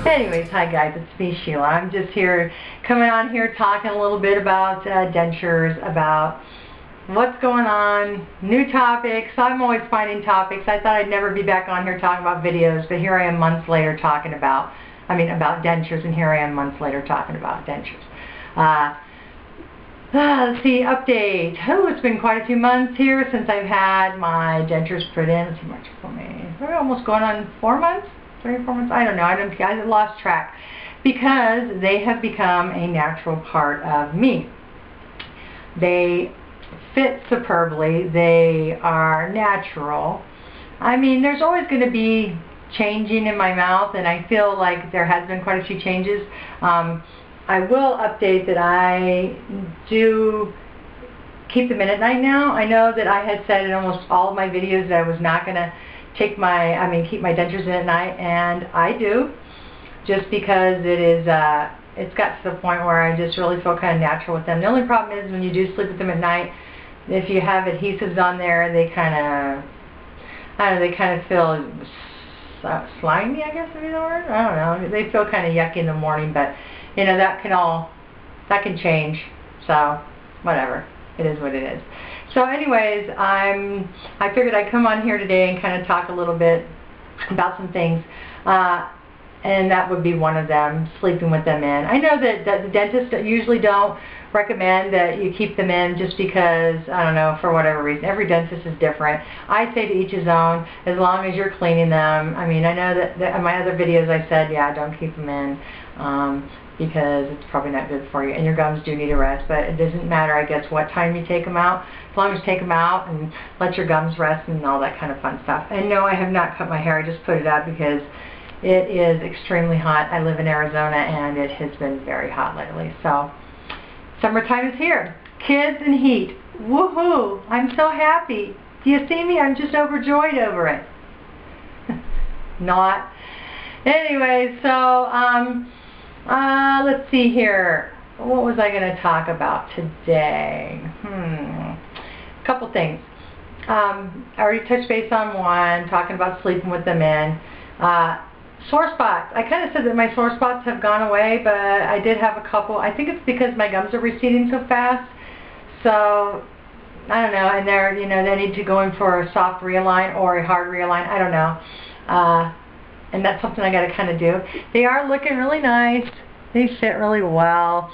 Anyways, hi guys, it's me, Sheila. I'm just here, coming on here talking a little bit about dentures, about what's going on, new topics. I'm always finding topics. I thought I'd never be back on here talking about videos, but here I am months later talking about dentures, and here I am months later talking about dentures. Let's see, update. Oh, it's been quite a few months here since I've had my dentures put in. Let's see, March, April, May. We're almost going on 4 months? 3 or 4 months? I don't know. I lost track because they have become a natural part of me. They fit superbly. They are natural. I mean, there's always going to be changing in my mouth, and I feel like there has been quite a few changes. I will update that I do keep them in at night now. I know that I had said in almost all of my videos that I was not going to keep my dentures in at night, and I do, just because it's got to the point where I just really feel kind of natural with them. The only problem is when you do sleep with them at night, if you have adhesives on there, they kind of, I don't know, they kind of feel slimy, I guess would be the word. I don't know. They feel kind of yucky in the morning, but you know, that can change. So whatever, it is what it is. So anyways, I figured I'd come on here today and kind of talk a little bit about some things, and that would be one of them, sleeping with them in. I know that the dentists usually don't recommend that you keep them in just because, I don't know, for whatever reason. Every dentist is different. I say to each his own, as long as you're cleaning them. I mean, I know that in my other videos I said, yeah, don't keep them in, because it's probably not good for you, and your gums do need a rest, but it doesn't matter, I guess, what time you take them out, as long as you take them out and let your gums rest and all that kind of fun stuff. And no, I have not cut my hair. I just put it up because it is extremely hot. I live in Arizona, and it has been very hot lately. So summertime is here. Kids and heat. Woohoo! I'm so happy. Do you see me? I'm just overjoyed over it. Not. Anyway, so let's see here. What was I going to talk about today? A couple things. I already touched base on one, talking about sleeping with them in. Sore spots. I kind of said that my sore spots have gone away, but I did have a couple. I think it's because my gums are receding so fast. So I don't know. And they're, you know, they need to go in for a soft realign or a hard realign. I don't know. And that's something I got to kind of do. They are looking really nice. They fit really well.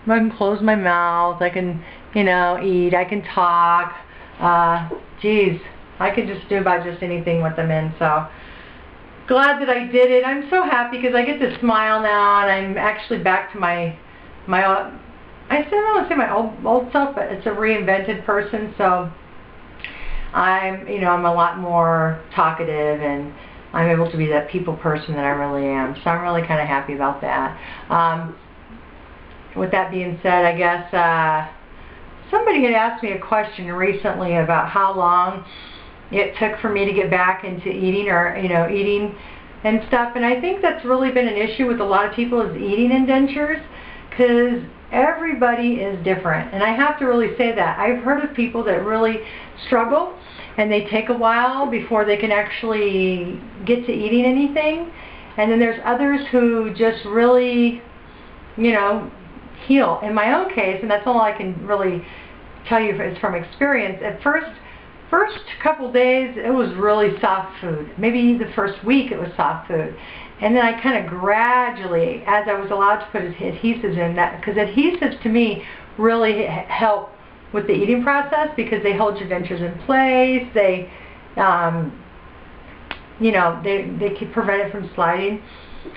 I can close my mouth. I can, you know, eat. I can talk. Geez, I could just do about just anything with them in. So glad that I did it. I'm so happy because I get to smile now, and I'm actually back to my I still don't want to say my old self, but it's a reinvented person. So I'm a lot more talkative, and I'm able to be that people person that I really am. So I'm really kind of happy about that. With that being said, I guess somebody had asked me a question recently about how long it took for me to get back into eating, or eating and stuff. And I think that's really been an issue with a lot of people, is eating in dentures, because everybody is different. And I have to really say that. I've heard of people that really struggle, and they take a while before they can actually get to eating anything. And then there's others who just really, heal. In my own case, and that's all I can really tell you is from experience, at first couple days it was really soft food. Maybe the first week it was soft food. And then I kind of gradually, as I was allowed to put adhesives in, that, because adhesives to me really help with the eating process, because they hold your dentures in place. They, they can prevent it from sliding.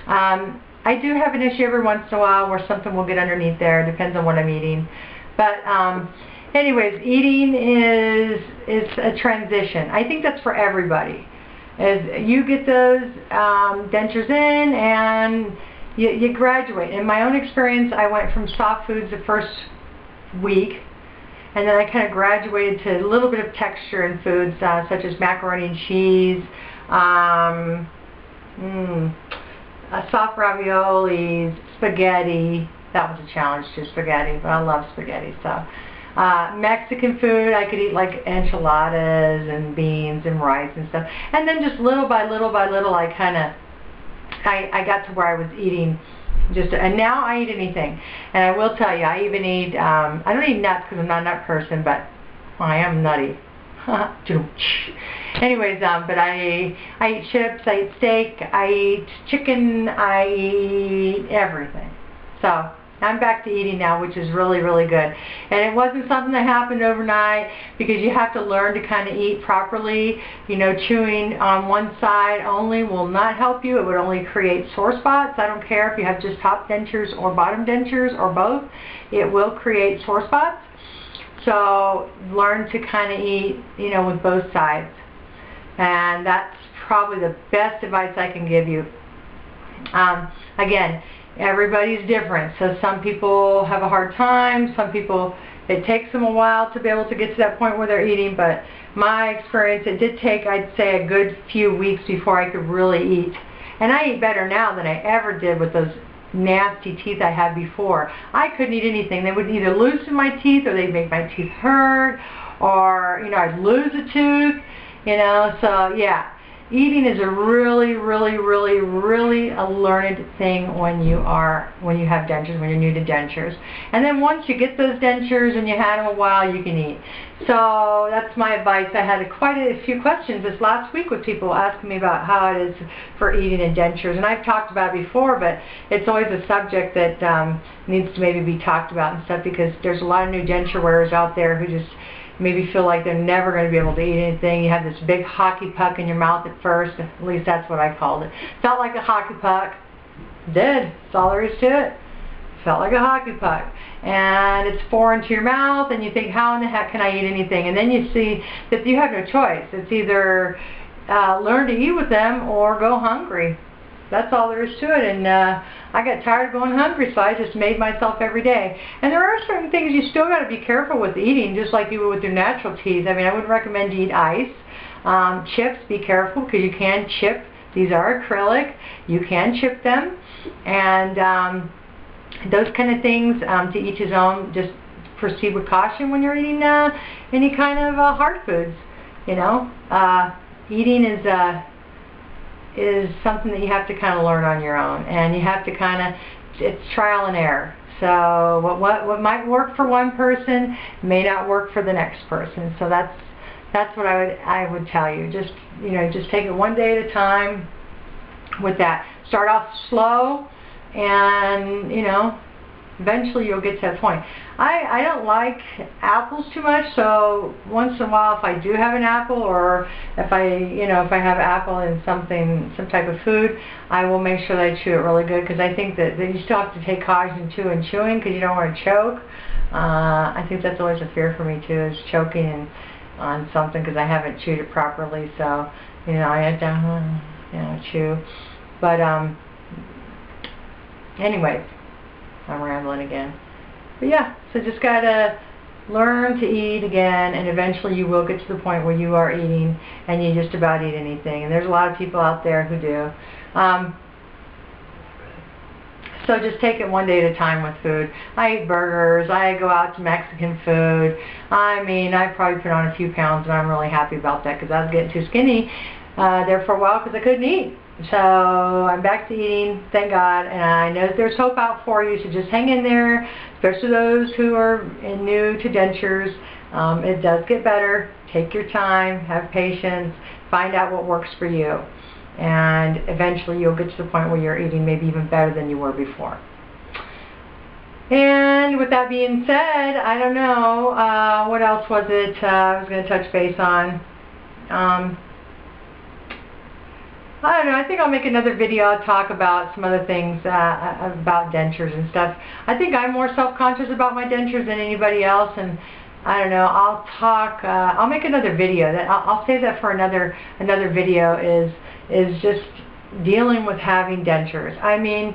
I do have an issue every once in a while where something will get underneath there. It depends on what I'm eating. But anyways, eating is a transition. I think that's for everybody. As you get those dentures in, and you graduate. In my own experience, I went from soft foods the first week, and then I kind of graduated to a little bit of texture in foods, such as macaroni and cheese, soft raviolis, spaghetti. That was a challenge too, spaghetti, but I love spaghetti. So Mexican food, I could eat like enchiladas and beans and rice and stuff. And then just little by little, I kind of I got to where I was eating and now I eat anything. And I will tell you, I even eat, I don't eat nuts because I'm not a nut person, but I am nutty. Anyways, but I eat chips, I eat steak, I eat chicken, I eat everything. So I'm back to eating now, which is really, really good. And it wasn't something that happened overnight, because you have to learn to kind of eat properly. You know, chewing on one side only will not help you. It would only create sore spots. I don't care if you have just top dentures or bottom dentures or both. It will create sore spots. So learn to kind of eat, you know, with both sides. And that's probably the best advice I can give you. Again, everybody's different. So some people have a hard time. Some people, it takes them a while to be able to get to that point where they're eating. But my experience, it did take, I'd say, a good few weeks before I could really eat. And I eat better now than I ever did with those nasty teeth I had before. I couldn't eat anything. They would either loosen my teeth, or they'd make my teeth hurt, or, you know, I'd lose a tooth, you know. So yeah, eating is a really, really, really, really a learned thing when you have dentures, when you're new to dentures. And then once you get those dentures and you had them a while, you can eat. So that's my advice. I had quite a few questions this last week with people asking me about how it is for eating in dentures. And I've talked about it before, but it's always a subject that needs to maybe be talked about and stuff, because there's a lot of new denture wearers out there who just maybe feel like they're never going to be able to eat anything. You have this big hockey puck in your mouth at first. At least that's what I called it. Felt like a hockey puck. Did. That's all there is to it. Felt like a hockey puck. And it's foreign to your mouth, and you think, how in the heck can I eat anything? And then you see that you have no choice. It's either learn to eat with them or go hungry. That's all there is to it. And I got tired of going hungry, so I just made myself every day. And there are certain things you still got to be careful with eating, just like you would with your natural teeth. I mean, I wouldn't recommend you eat ice. Chips, be careful, because you can chip. These are acrylic. You can chip them. And those kind of things, to each his own. Just proceed with caution when you're eating any kind of hard foods. You know, eating is something that you have to kind of learn on your own, and you have to kind of, it's trial and error. So what might work for one person may not work for the next person. So that's what I would tell you. Just, you know, just take it one day at a time with that. Start off slow, and, you know, eventually you'll get to that point. I don't like apples too much, so once in a while, if I do have an apple, or if I have apple in some type of food, I will make sure that I chew it really good, because I think that you still have to take caution too in chewing, because you don't want to choke. I think that's always a fear for me too, is choking on something, because I haven't chewed it properly. So, you know, I have to, chew. But anyways, I'm rambling again. But yeah, so just gotta learn to eat again, and eventually you will get to the point where you are eating and you just about eat anything. And there's a lot of people out there who do. So just take it one day at a time with food. I eat burgers. I go out to Mexican food. I mean, I probably put on a few pounds, and I'm really happy about that, because I was getting too skinny there for a while because I couldn't eat. So I'm back to eating, thank God, and I know there's hope out for you, so just hang in there, especially those who are new to dentures. It does get better. Take your time, have patience, find out what works for you, and eventually you'll get to the point where you're eating maybe even better than you were before. And with that being said, I don't know, what else was it I was going to touch base on. I don't know, I think I'll make another video. I'll talk about some other things about dentures and stuff. I think I'm more self-conscious about my dentures than anybody else, and I don't know, I'll make another video. I'll save that for another video, is just dealing with having dentures. I mean,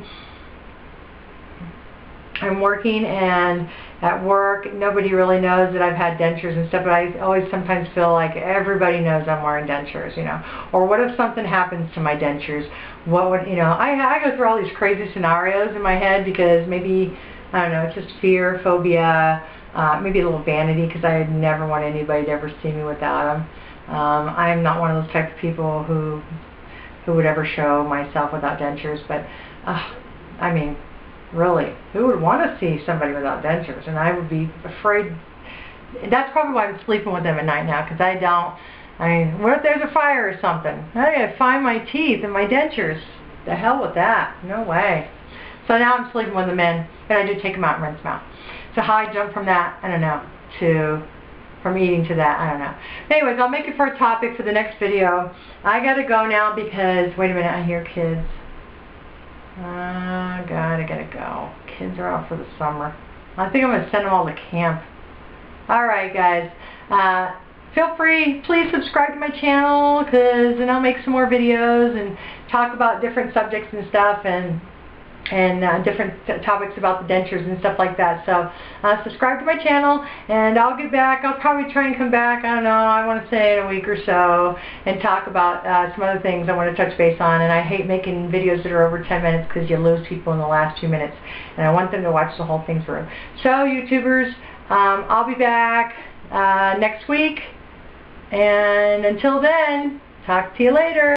I'm working, and at work, nobody really knows that I've had dentures and stuff, but I always sometimes feel like everybody knows I'm wearing dentures, you know. Or what if something happens to my dentures? What would, you know, I go through all these crazy scenarios in my head, because maybe, I don't know, it's just fear, phobia, maybe a little vanity, because I never want anybody to ever see me without them. I'm not one of those type of people who who would ever show myself without dentures, but I mean, really, who would want to see somebody without dentures? And I would be afraid. That's probably why I'm sleeping with them at night now, because I mean, what if there's a fire or something? I gotta find my teeth and my dentures. The hell with that. No way. So now I'm sleeping with them in, and I do take them out and rinse them out. So how I jump from that, I don't know, from eating to that, I don't know. Anyways, I'll make it for a topic for the next video. I gotta go now because, wait a minute, I hear kids. God, I gotta go. Kids are out for the summer. I think I'm gonna send them all to camp. Alright guys, feel free, please subscribe to my channel, because then I'll make some more videos and talk about different subjects and stuff, and different topics about the dentures and stuff like that. So subscribe to my channel, and I'll get back. I'll probably try and come back, I don't know, I want to say in a week or so, and talk about some other things I want to touch base on. And I hate making videos that are over 10 minutes because you lose people in the last 2 minutes, and I want them to watch the whole thing through. So YouTubers, I'll be back next week, and until then, talk to you later.